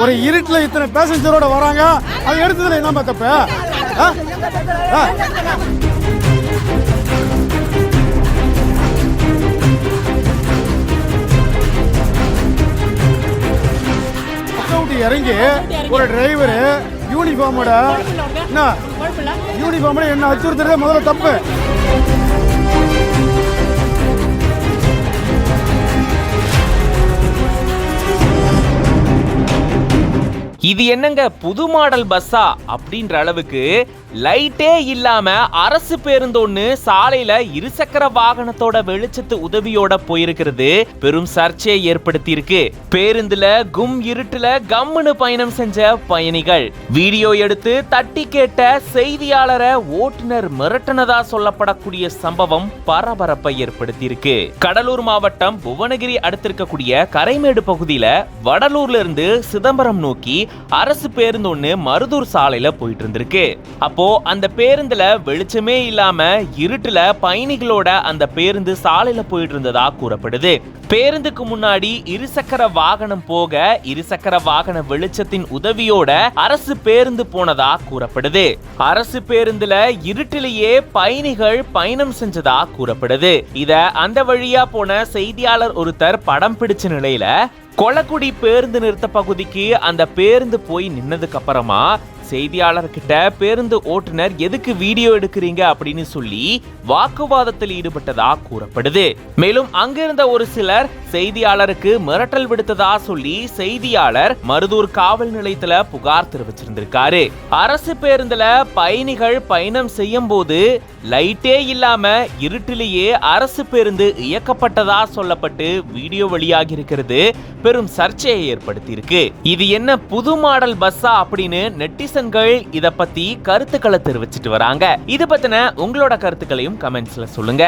ஒரு இருட்டில் இத்தனை பேசஞ்சரோட வராங்க, அது எடுத்ததுல என்ன தப்பு? இறங்கி ஒரு டிரைவர் யூனிஃபார்மோட என்ன அச்சுறுத்துறதே முதல்ல தப்பு. இது என்னங்க புது மாடல் பஸ்ஸா அப்படின்ற அளவுக்கு லைட்டே இல்லாம அரசு பேருந்து ஒண்ணு சாலையில இருசக்கர வாகனத்தோட வெளிச்சத்து உதவியோட போயிருக்கிறது பெரும் சர்ச்சையை ஏற்படுத்தி இருக்கு. பேருந்துல இருட்டுல கம்முன்னு பயணம் செஞ்ச பயணிகள் வீடியோ எடுத்து தட்டி கேட்ட செய்தியாளரை ஓட்டுநர் மிரட்டினதா சொல்லப்படக்கூடிய சம்பவம் பரபரப்பை ஏற்படுத்தி இருக்கு. கடலூர் மாவட்டம் புவனகிரி அடுத்திருக்கக்கூடிய கரைமேடு பகுதியில வடலூர்ல இருந்து சிதம்பரம் நோக்கி அரசு பேருந்து ஒண்ணு மருதூர் சாலையில போயிட்டு இருந்திருக்கு. அப்போ அந்த பேருந்துல வெளிச்சமே இல்லாம இருட்டுல பயணிகளோட அந்த பேருந்து சாலையில போயிட்டு இருந்ததா கூறப்படுது. பேருந்துக்கு முன்னாடி இருசக்கர வாகனம் போக இருசக்கர வாகன வெளிச்சத்தின் உதவியோட அரசு பேருந்து போனதா கூறப்படுது. அரசு பேருந்துல இருட்டிலேயே பயணிகள் பயணம் செஞ்சதா கூறப்படுது. இத அந்த வழியா போன செய்தியாளர் ஒருத்தர் படம் பிடிச்ச நிலையில கொளக்குடி பேருந்து நிறுத்த பகுதிக்கு அந்த பேருந்து போய் நின்னதுக்கு அப்புறமா செய்தியாளர்கிட்ட பேருந்து ஓட்டுநர் எதுக்கு வீடியோ எடுக்கிறீங்க அப்படின்னு சொல்லி வாக்குவாதத்தில் ஈடுபட்டதா கூறப்படுது. மேலும் அங்கிருந்த ஒரு சிலர் செய்தியாளருக்கு மிரட்டல் விடுத்ததா சொல்லி செய்தியாளர் மருதூர் காவல் நிலையத்துல புகார் தெரிவிச்சிருந்திருக்காரு. அரசு பேருந்துல பயணிகள் பயணம் செய்யும் போது லைட்டே இல்லாம இருட்டிலேயே அரசு பேருந்து இயக்கப்பட்டதா சொல்லப்பட்டு வீடியோ வெளியாகி இருக்கிறது பெரும் சர்ச்சையை ஏற்படுத்தி இருக்கு. இது என்ன புது மாடல் பஸ்ஸா அப்படின்னு நெட்டிசன்கள் இத பத்தி கருத்துக்களை தெரிவிச்சிட்டு வராங்க. இது பத்தின உங்களோட கருத்துக்களையும் கமெண்ட்ஸ்ல சொல்லுங்க.